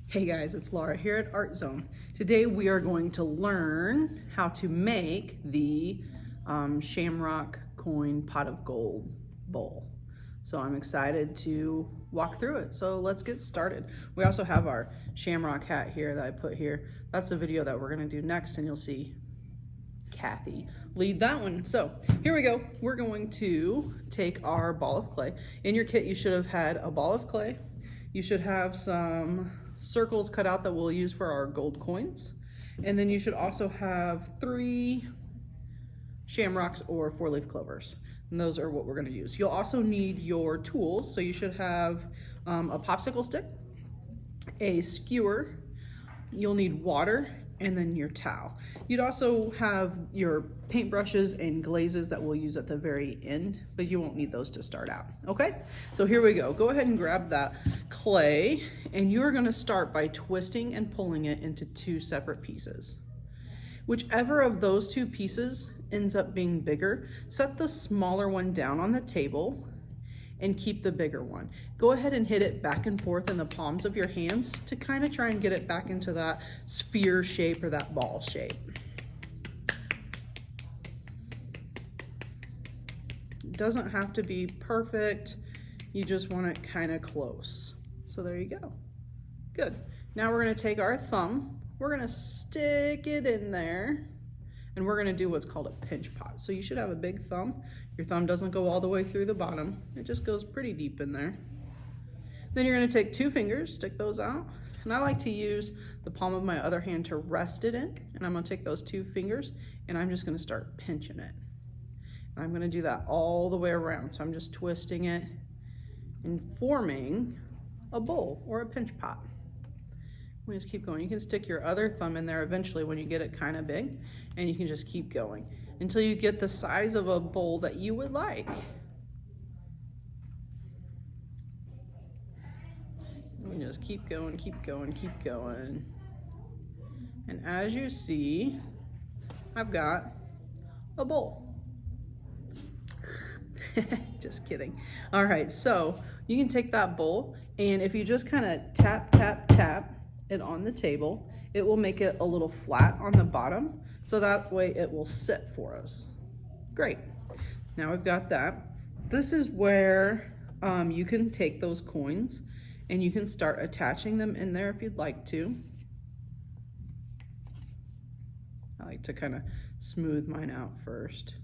Hey guys, it's Laura here at Art Zone. Today we are going to learn how to make the shamrock coin pot of gold bowl. So I'm excited to walk through it. So let's get started. We also have our shamrock hat here that I put here. That's the video that we're gonna do next, and you'll see Kathy lead that one. So here we go. We're going to take our ball of clay. In your kit, you should have had a ball of clay. You should have some circles cut out that we'll use for our gold coins. And then you should also have 3 shamrocks or 4-leaf clovers. And those are what we're gonna use. You'll also need your tools. So you should have a popsicle stick, a skewer, you'll need water, and then your towel. You'd also have your paintbrushes and glazes that we'll use at the very end, but you won't need those to start out, okay? So here we go. Go ahead and grab that clay, and you're gonna start by twisting and pulling it into 2 separate pieces. Whichever of those 2 pieces ends up being bigger, set the smaller one down on the table and keep the bigger one. Go ahead and hit it back and forth in the palms of your hands to kind of try and get it back into that sphere shape or that ball shape. It doesn't have to be perfect. You just want it kind of close. So there you go. Good. Now we're gonna take our thumb, we're gonna stick it in there, and we're gonna do what's called a pinch pot. So you should have a big thumb. Your thumb doesn't go all the way through the bottom. It just goes pretty deep in there. Then you're gonna take 2 fingers, stick those out. And I like to use the palm of my other hand to rest it in. And I'm gonna take those 2 fingers and I'm just gonna start pinching it. And I'm gonna do that all the way around. So I'm just twisting it and forming a bowl or a pinch pot. We just keep going. You can stick your other thumb in there eventually when you get it kind of big, and you can just keep going until you get the size of a bowl that you would like. We just keep going, keep going, keep going. And as you see, I've got a bowl. Just kidding. All right, so you can take that bowl, and if you just kind of tap, tap, tap it on the table, it will make it a little flat on the bottom, so that way it will sit for us. Great. Now we've got that. This is where you can take those coins and you can start attaching them in there if you'd like to. I like to kind of smooth mine out first.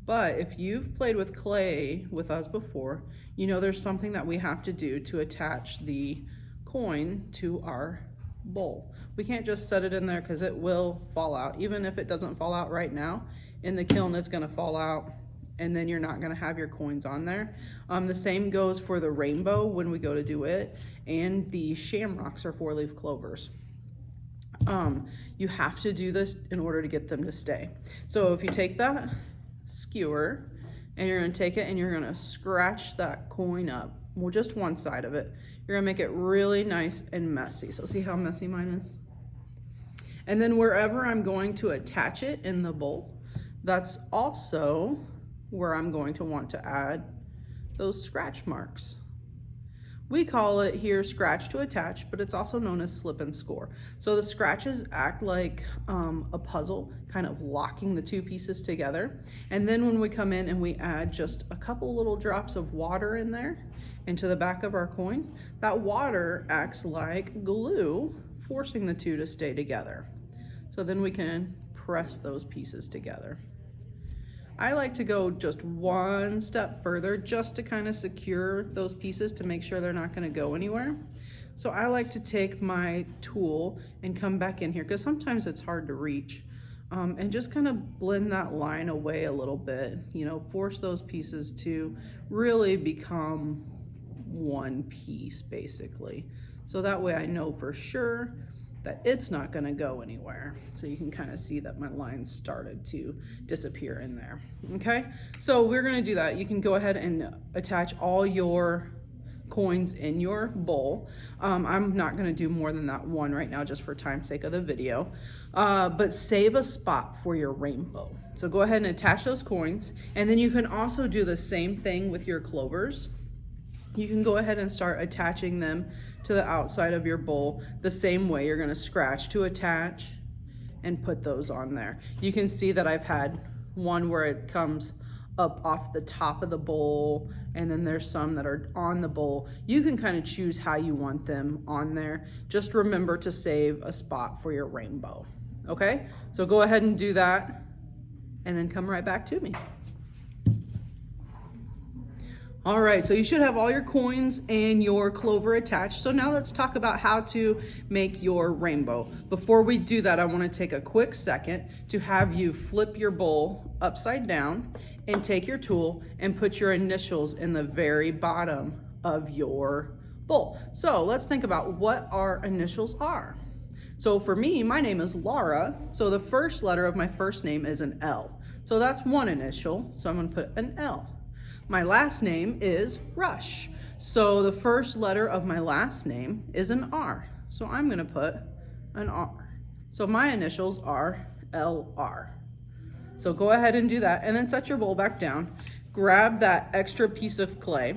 But if you've played with clay with us before, you know there's something that we have to do to attach the coin to our bowl. We can't just set it in there because it will fall out. Even if it doesn't fall out right now, in the kiln it's gonna fall out, and then you're not gonna have your coins on there. The same goes for the rainbow when we go to do it, and the shamrocks or 4-leaf clovers. You have to do this in order to get them to stay. So if you take that skewer and you're gonna take it and you're gonna scratch that coin up, well, just one side of it. You're gonna make it really nice and messy. So see how messy mine is? And then wherever I'm going to attach it in the bowl, that's also where I'm going to want to add those scratch marks. We call it here scratch to attach, but it's also known as slip and score. So the scratches act like a puzzle, kind of locking the 2 pieces together. And then when we come in and we add just a couple little drops of water in there into the back of our coin, that water acts like glue, forcing the 2 to stay together. So then we can press those pieces together. I like to go just one step further just to kind of secure those pieces to make sure they're not going to go anywhere. So I like to take my tool and come back in here because sometimes it's hard to reach, and just kind of blend that line away a little bit, you know, force those pieces to really become one piece basically. So that way I know for sure that it's not gonna go anywhere. So you can kind of see that my lines started to disappear in there, okay? So we're gonna do that. You can go ahead and attach all your coins in your bowl. I'm not gonna do more than that one right now just for time's sake of the video, but save a spot for your rainbow. So go ahead and attach those coins, and then you can also do the same thing with your clovers. you can go ahead and start attaching them to the outside of your bowl the same way. You're gonna scratch to attach and put those on there. You can see that I've had one where it comes up off the top of the bowl, and then there's some that are on the bowl. You can kind of choose how you want them on there. Just remember to save a spot for your rainbow, okay? So go ahead and do that, and then come right back to me. All right, so you should have all your coins and your clover attached. So now let's talk about how to make your rainbow. Before we do that, I want to take a quick second to have you flip your bowl upside down and take your tool and put your initials in the very bottom of your bowl. So let's think about what our initials are. So for me, my name is Laura, so the first letter of my first name is an L. So that's one initial, so I'm going to put an L. My last name is Rush. So the first letter of my last name is an R. So I'm gonna put an R. So my initials are LR. So go ahead and do that, and then set your bowl back down. Grab that extra piece of clay.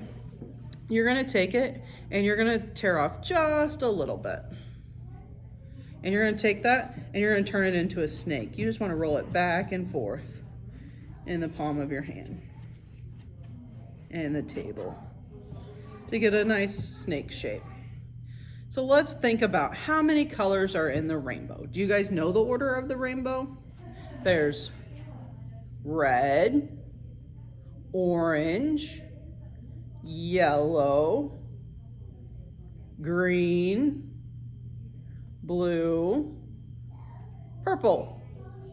You're gonna take it and you're gonna tear off just a little bit. And you're gonna take that and you're gonna turn it into a snake. You just wanna roll it back and forth in the palm of your hand and the table to get a nice snake shape. So let's think about how many colors are in the rainbow. Do you guys know the order of the rainbow? There's red, orange, yellow, green, blue, purple.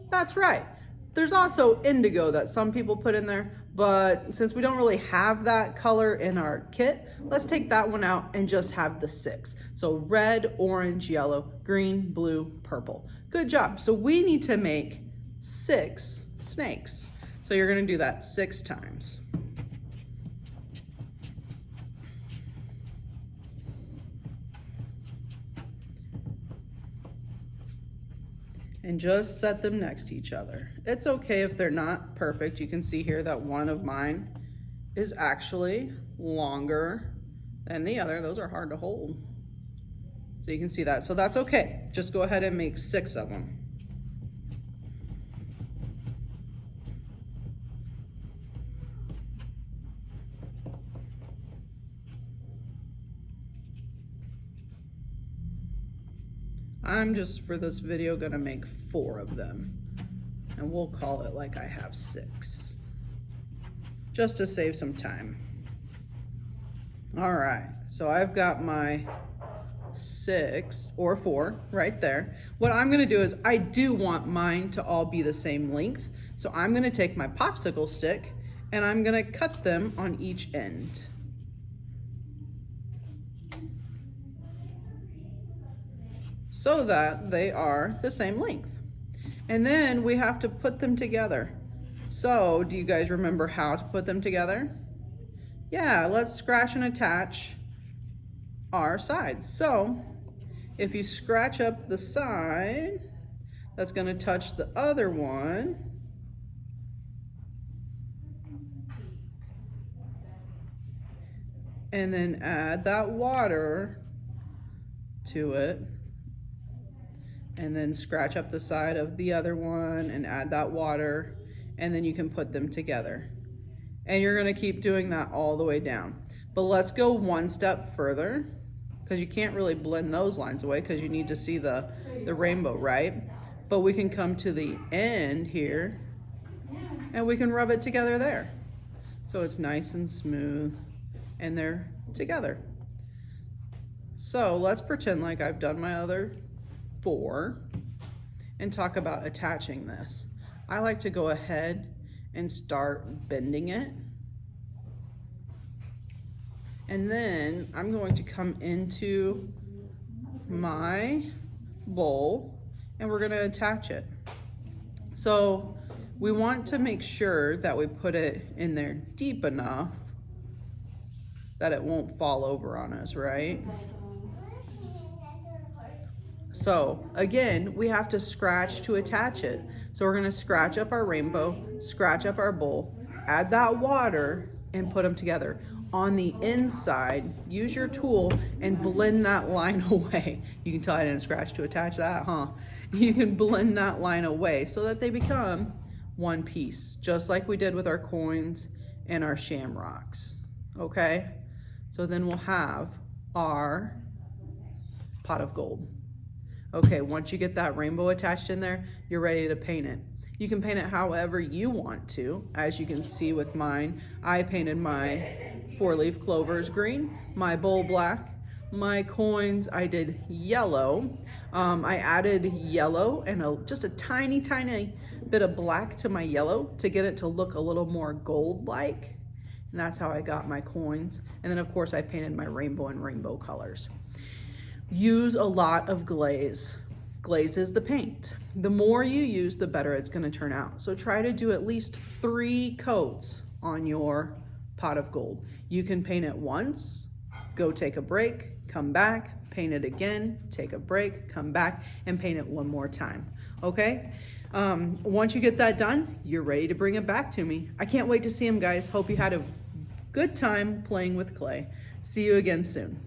That's right. There's also indigo that some people put in there, but since we don't really have that color in our kit, let's take that one out and just have the 6. So red, orange, yellow, green, blue, purple. Good job. So we need to make 6 snakes. So you're gonna do that 6 times. And just set them next to each other. It's okay if they're not perfect. You can see here that one of mine is actually longer than the other. Those are hard to hold. So you can see that. So that's okay. Just go ahead and make 6 of them. I'm just, for this video, gonna make 4 of them. And we'll call it like I have 6. Just to save some time. All right, so I've got my 6 or 4 right there. What I'm gonna do is I do want mine to all be the same length. So I'm gonna take my popsicle stick and I'm gonna cut them on each end. So that they are the same length. And then we have to put them together. So do you guys remember how to put them together? Yeah, let's scratch and attach our sides. So if you scratch up the side, that's gonna touch the other one. And then add that water to it. And then scratch up the side of the other one and add that water, and then you can put them together. And you're gonna keep doing that all the way down. But let's go one step further, because you can't really blend those lines away because you need to see the rainbow, right? But we can come to the end here and we can rub it together there. So it's nice and smooth and they're together. So let's pretend like I've done my other 4 and talk about attaching this. I like to go ahead and start bending it. And then I'm going to come into my bowl and we're gonna attach it. So we want to make sure that we put it in there deep enough that it won't fall over on us, right? So again, we have to scratch to attach it. So we're gonna scratch up our rainbow, scratch up our bowl, add that water, and put them together. on the inside, use your tool and blend that line away. You can tell I didn't scratch to attach that, huh? You can blend that line away so that they become one piece, just like we did with our coins and our shamrocks, okay? So then we'll have our pot of gold. Okay, once you get that rainbow attached in there, you're ready to paint it. You can paint it however you want to. As you can see with mine, I painted my 4-leaf clovers green, my bowl black, my coins I did yellow. I added yellow and just a tiny bit of black to my yellow to get it to look a little more gold-like. And that's how I got my coins. And then of course I painted my rainbow and rainbow colors. Use a lot of glaze. Glaze is the paint. The more you use, the better it's going to turn out. So try to do at least 3 coats on your pot of gold. You can paint it once, go take a break, come back, paint it again, take a break, come back, and paint it one more time. Okay? Once you get that done, you're ready to bring it back to me. I can't wait to see them, guys. Hope you had a good time playing with clay. See you again soon.